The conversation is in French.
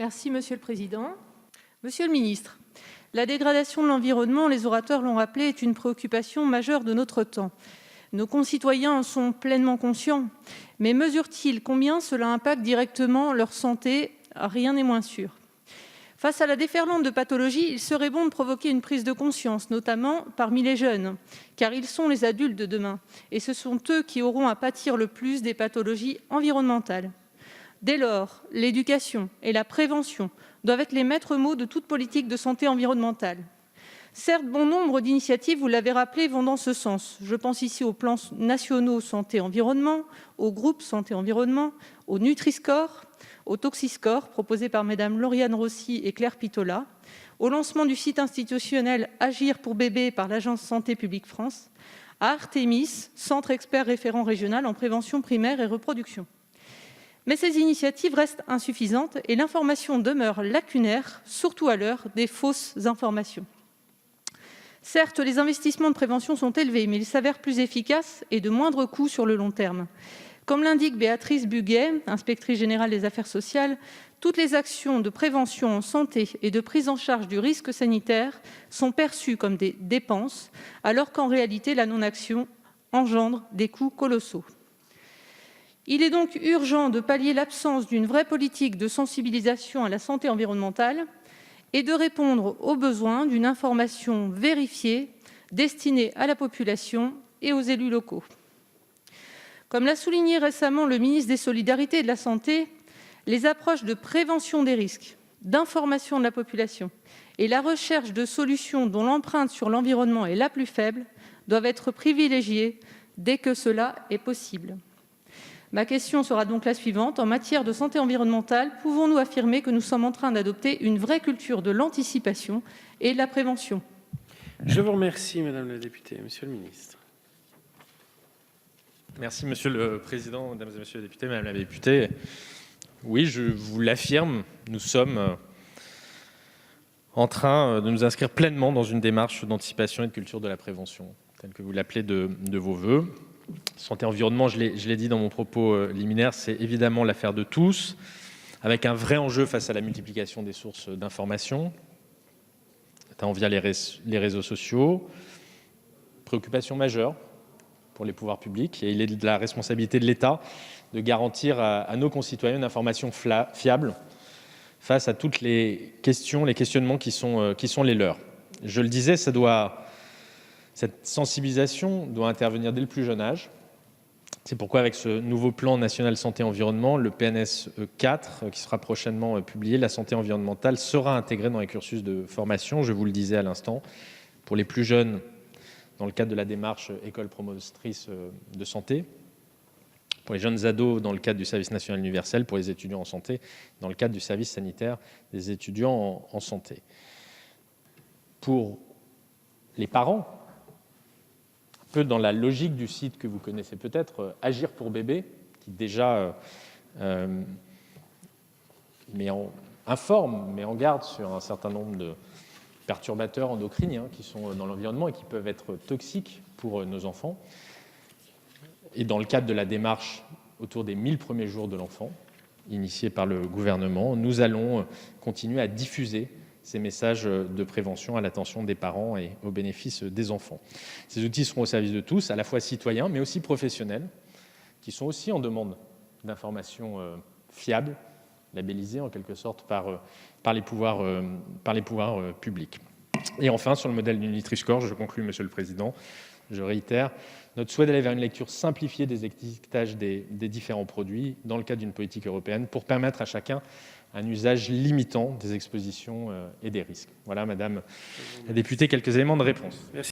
Merci, Monsieur le Président. Monsieur le Ministre, la dégradation de l'environnement, les orateurs l'ont rappelé, est une préoccupation majeure de notre temps. Nos concitoyens en sont pleinement conscients, mais mesurent-ils combien cela impacte directement leur santé? Rien n'est moins sûr. Face à la déferlante de pathologies, il serait bon de provoquer une prise de conscience, notamment parmi les jeunes, car ils sont les adultes de demain, et ce sont eux qui auront à pâtir le plus des pathologies environnementales. Dès lors, l'éducation et la prévention doivent être les maîtres mots de toute politique de santé environnementale. Certes, bon nombre d'initiatives, vous l'avez rappelé, vont dans ce sens. Je pense ici aux plans nationaux santé-environnement, aux groupes santé-environnement, au Nutri-Score, au Toxi-Score proposé par Mesdames Lauriane Rossi et Claire Pitola, au lancement du site institutionnel Agir pour bébés par l'Agence Santé publique France, à Artémis, centre expert référent régional en prévention primaire et reproduction. Mais ces initiatives restent insuffisantes et l'information demeure lacunaire, surtout à l'heure des fausses informations. Certes, les investissements de prévention sont élevés, mais ils s'avèrent plus efficaces et de moindre coût sur le long terme. Comme l'indique Béatrice Buguet, inspectrice générale des affaires sociales, toutes les actions de prévention en santé et de prise en charge du risque sanitaire sont perçues comme des dépenses, alors qu'en réalité, la non-action engendre des coûts colossaux. Il est donc urgent de pallier l'absence d'une vraie politique de sensibilisation à la santé environnementale et de répondre aux besoins d'une information vérifiée destinée à la population et aux élus locaux. Comme l'a souligné récemment le ministre des Solidarités et de la Santé, les approches de prévention des risques, d'information de la population et la recherche de solutions dont l'empreinte sur l'environnement est la plus faible doivent être privilégiées dès que cela est possible. Ma question sera donc la suivante. En matière de santé environnementale, pouvons-nous affirmer que nous sommes en train d'adopter une vraie culture de l'anticipation et de la prévention? Je vous remercie, Madame la députée. Monsieur le ministre. Merci, Monsieur le Président, Mesdames et Messieurs les députés, Madame la députée. Oui, je vous l'affirme, nous sommes en train de nous inscrire pleinement dans une démarche d'anticipation et de culture de la prévention, telle que vous l'appelez de vos voeux. Santé environnement, je l'ai dit dans mon propos liminaire, c'est évidemment l'affaire de tous, avec un vrai enjeu face à la multiplication des sources d'information, notamment via les réseaux sociaux. Préoccupation majeure pour les pouvoirs publics, et il est de la responsabilité de l'État de garantir à nos concitoyens une information fiable face à toutes les questions, les questionnements qui sont les leurs. Je le disais, cette sensibilisation doit intervenir dès le plus jeune âge. C'est pourquoi, avec ce nouveau plan national santé-environnement, le PNSE 4, qui sera prochainement publié, la santé environnementale sera intégrée dans les cursus de formation, je vous le disais à l'instant, pour les plus jeunes, dans le cadre de la démarche école promotrice de santé, pour les jeunes ados dans le cadre du service national universel, pour les étudiants en santé, dans le cadre du service sanitaire des étudiants en santé. Pour les parents, un peu dans la logique du site que vous connaissez peut-être, Agir pour bébé, qui déjà informe, met en garde sur un certain nombre de perturbateurs endocriniens qui sont dans l'environnement et qui peuvent être toxiques pour nos enfants. Et dans le cadre de la démarche autour des 1000 premiers jours de l'enfant, initiée par le gouvernement, nous allons continuer à diffuser ces messages de prévention à l'attention des parents et au bénéfice des enfants. Ces outils seront au service de tous, à la fois citoyens, mais aussi professionnels, qui sont aussi en demande d'informations fiables, labellisées en quelque sorte par les pouvoirs publics. Et enfin, sur le modèle du Nutri-Score, je conclus, Monsieur le Président, je réitère notre souhait d'aller vers une lecture simplifiée des étiquetages des différents produits dans le cadre d'une politique européenne pour permettre à chacun un usage limitant des expositions et des risques. Voilà, Madame la députée, quelques éléments de réponse. Merci.